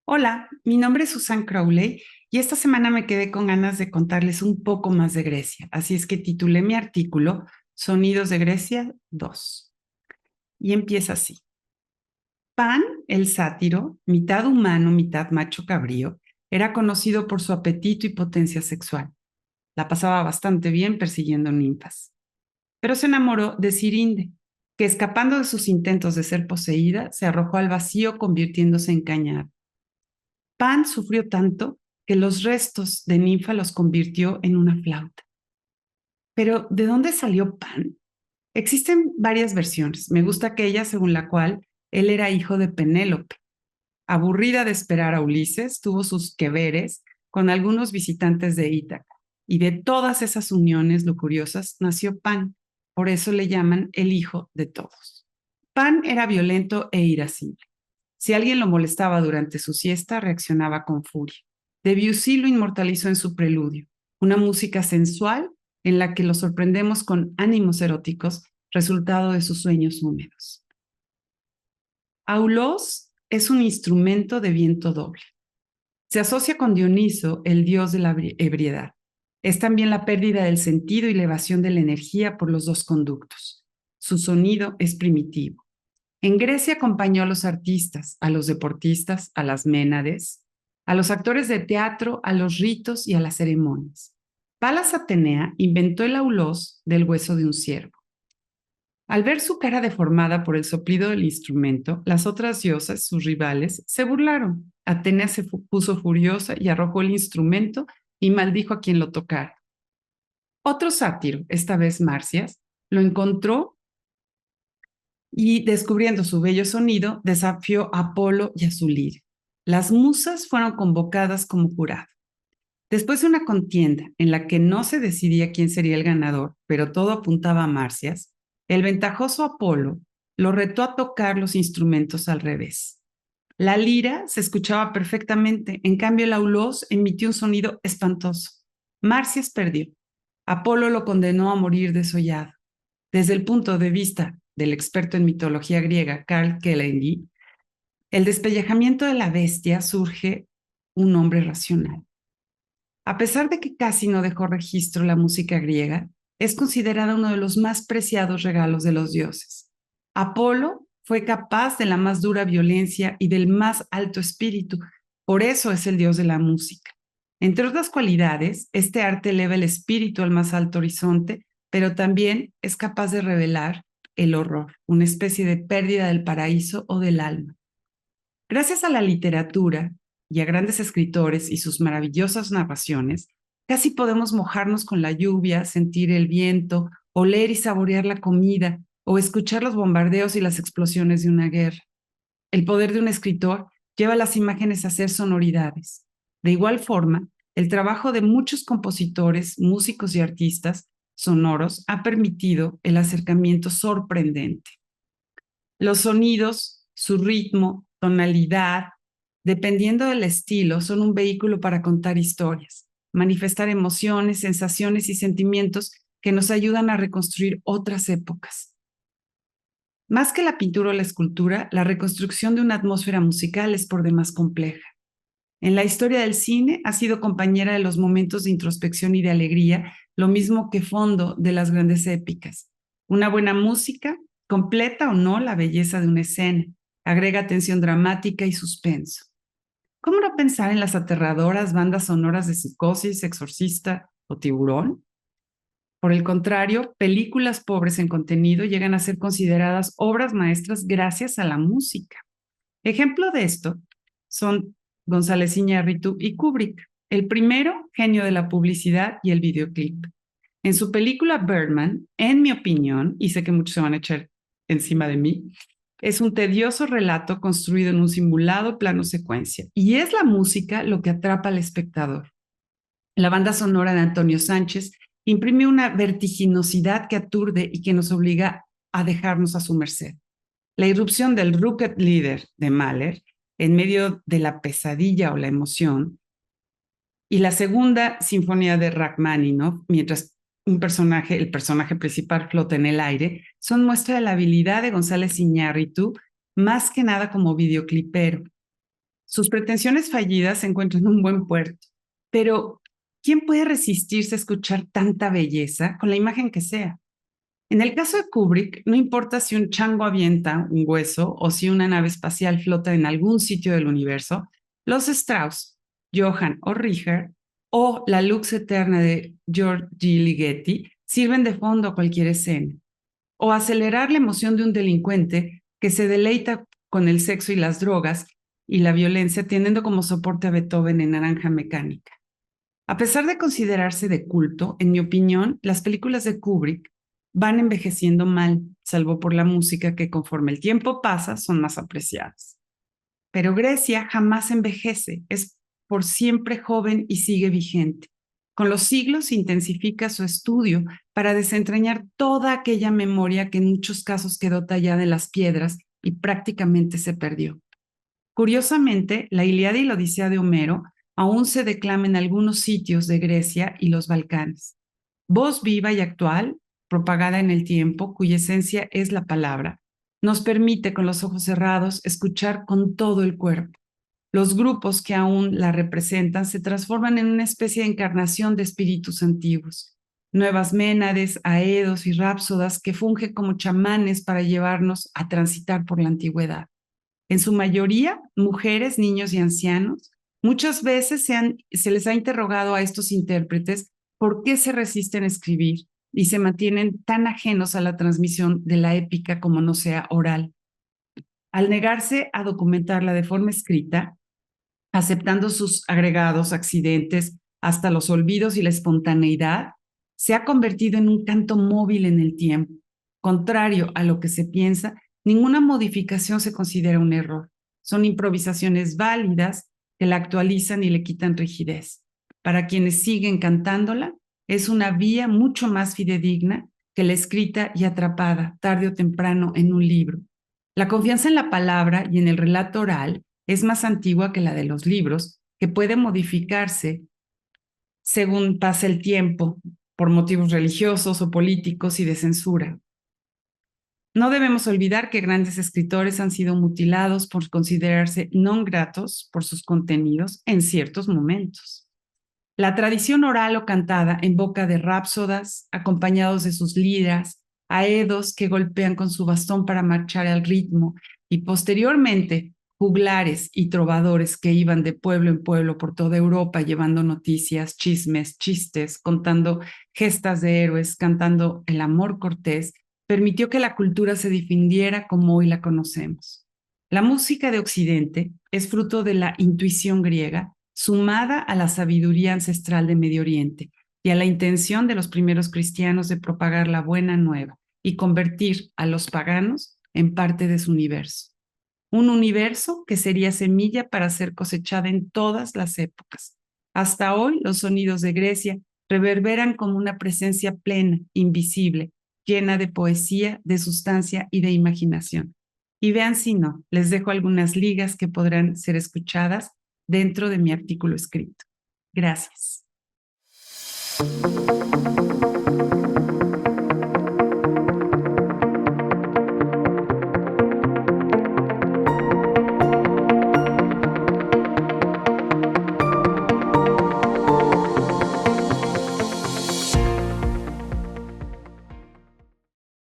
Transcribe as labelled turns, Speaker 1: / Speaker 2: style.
Speaker 1: Hola, mi nombre es Susan Crowley y esta semana me quedé con ganas de contarles un poco más de Grecia, así es que titulé mi artículo Sonidos de Grecia 2 y empieza así. Pan, el sátiro, mitad humano, mitad macho cabrío, era conocido por su apetito y potencia sexual. La pasaba bastante bien persiguiendo ninfas, pero se enamoró de Cirinde, que escapando de sus intentos de ser poseída, se arrojó al vacío convirtiéndose en cañar. Pan sufrió tanto que los restos de Ninfa los convirtió en una flauta. Pero, ¿de dónde salió Pan? Existen varias versiones. Me gusta aquella según la cual él era hijo de Penélope. Aburrida de esperar a Ulises, tuvo sus que veres con algunos visitantes de Ítaca. Y de todas esas uniones lujuriosas nació Pan. Por eso le llaman el hijo de todos. Pan era violento e irascible. Si alguien lo molestaba durante su siesta, reaccionaba con furia. Debussy lo inmortalizó en su preludio, una música sensual en la que lo sorprendemos con ánimos eróticos, resultado de sus sueños húmedos. Aulos es un instrumento de viento doble. Se asocia con Dioniso, el dios de la ebriedad. Es también la pérdida del sentido y la evasión de la energía por los dos conductos. Su sonido es primitivo. En Grecia acompañó a los artistas, a los deportistas, a las ménades, a los actores de teatro, a los ritos y a las ceremonias. Palas Atenea inventó el aulós del hueso de un ciervo. Al ver su cara deformada por el soplido del instrumento, las otras diosas, sus rivales, se burlaron. Atenea se puso furiosa y arrojó el instrumento y maldijo a quien lo tocara. Otro sátiro, esta vez Marcias, lo encontró y descubriendo su bello sonido, desafió a Apolo y a su lira. Las musas fueron convocadas como jurado. Después de una contienda en la que no se decidía quién sería el ganador, pero todo apuntaba a Marcias, el ventajoso Apolo lo retó a tocar los instrumentos al revés. La lira se escuchaba perfectamente, en cambio el aulós emitió un sonido espantoso. Marcias perdió. Apolo lo condenó a morir desollado. Desde el punto de vista del experto en mitología griega Karl Kellendy, el despellejamiento de la bestia surge un hombre racional. A pesar de que casi no dejó registro la música griega, es considerada uno de los más preciados regalos de los dioses. Apolo fue capaz de la más dura violencia y del más alto espíritu, por eso es el dios de la música. Entre otras cualidades, este arte eleva el espíritu al más alto horizonte, pero también es capaz de revelar el horror, una especie de pérdida del paraíso o del alma. Gracias a la literatura y a grandes escritores y sus maravillosas narraciones, casi podemos mojarnos con la lluvia, sentir el viento, oler y saborear la comida o escuchar los bombardeos y las explosiones de una guerra. El poder de un escritor lleva las imágenes a ser sonoridades. De igual forma, el trabajo de muchos compositores, músicos y artistas sonoros ha permitido el acercamiento sorprendente. Los sonidos, su ritmo, tonalidad, dependiendo del estilo, son un vehículo para contar historias, manifestar emociones, sensaciones y sentimientos que nos ayudan a reconstruir otras épocas. Más que la pintura o la escultura, la reconstrucción de una atmósfera musical es por demás compleja. En la historia del cine ha sido compañera de los momentos de introspección y de alegría, lo mismo que fondo de las grandes épicas. Una buena música completa o no la belleza de una escena, agrega tensión dramática y suspenso. ¿Cómo no pensar en las aterradoras bandas sonoras de Psicosis, Exorcista o Tiburón? Por el contrario, películas pobres en contenido llegan a ser consideradas obras maestras gracias a la música. Ejemplo de esto son González Iñárritu y Kubrick. El primero, genio de la publicidad y el videoclip. En su película Birdman, en mi opinión, y sé que muchos se van a echar encima de mí, es un tedioso relato construido en un simulado plano secuencia, y es la música lo que atrapa al espectador. La banda sonora de Antonio Sánchez imprime una vertiginosidad que aturde y que nos obliga a dejarnos a su merced. La irrupción del Rocket Leader de Mahler en medio de la pesadilla o la emoción, y la segunda sinfonía de Rachmaninoff, mientras el personaje principal flota en el aire, son muestra de la habilidad de González Iñárritu, más que nada como videoclipero. Sus pretensiones fallidas encuentran un buen puerto, pero ¿quién puede resistirse a escuchar tanta belleza con la imagen que sea? En el caso de Kubrick, no importa si un chango avienta un hueso o si una nave espacial flota en algún sitio del universo, los Strauss, Johann o Richard o la luz eterna de George G. Ligeti sirven de fondo a cualquier escena. O acelerar la emoción de un delincuente que se deleita con el sexo y las drogas y la violencia teniendo como soporte a Beethoven en Naranja Mecánica. A pesar de considerarse de culto, en mi opinión, las películas de Kubrick van envejeciendo mal, salvo por la música que conforme el tiempo pasa son más apreciadas. Pero Grecia jamás envejece, es por siempre joven y sigue vigente. Con los siglos intensifica su estudio para desentrañar toda aquella memoria que en muchos casos quedó tallada en las piedras y prácticamente se perdió. Curiosamente, la Ilíada y la Odisea de Homero aún se declama en algunos sitios de Grecia y los Balcanes. Voz viva y actual, propagada en el tiempo, cuya esencia es la palabra, nos permite con los ojos cerrados escuchar con todo el cuerpo. Los grupos que aún la representan se transforman en una especie de encarnación de espíritus antiguos. Nuevas Ménades, Aedos y Rápsodas que fungen como chamanes para llevarnos a transitar por la antigüedad. En su mayoría, mujeres, niños y ancianos. Muchas veces se les ha interrogado a estos intérpretes por qué se resisten a escribir y se mantienen tan ajenos a la transmisión de la épica como no sea oral. Al negarse a documentarla de forma escrita, aceptando sus agregados, accidentes, hasta los olvidos y la espontaneidad, se ha convertido en un canto móvil en el tiempo. Contrario a lo que se piensa, ninguna modificación se considera un error. Son improvisaciones válidas que la actualizan y le quitan rigidez. Para quienes siguen cantándola, es una vía mucho más fidedigna que la escrita y atrapada, tarde o temprano, en un libro. La confianza en la palabra y en el relato oral es más antigua que la de los libros, que puede modificarse según pasa el tiempo, por motivos religiosos o políticos y de censura. No debemos olvidar que grandes escritores han sido mutilados por considerarse non gratos por sus contenidos en ciertos momentos. La tradición oral o cantada en boca de rápsodas, acompañados de sus liras, aedos que golpean con su bastón para marchar al ritmo, y posteriormente juglares y trovadores que iban de pueblo en pueblo por toda Europa llevando noticias, chismes, chistes, contando gestas de héroes, cantando el amor cortés, permitió que la cultura se difundiera como hoy la conocemos. La música de Occidente es fruto de la intuición griega, sumada a la sabiduría ancestral de Medio Oriente y a la intención de los primeros cristianos de propagar la buena nueva y convertir a los paganos en parte de su universo. Un universo que sería semilla para ser cosechada en todas las épocas. Hasta hoy, los sonidos de Grecia reverberan como una presencia plena, invisible, llena de poesía, de sustancia y de imaginación. Y vean si no, les dejo algunas ligas que podrán ser escuchadas dentro de mi artículo escrito. Gracias.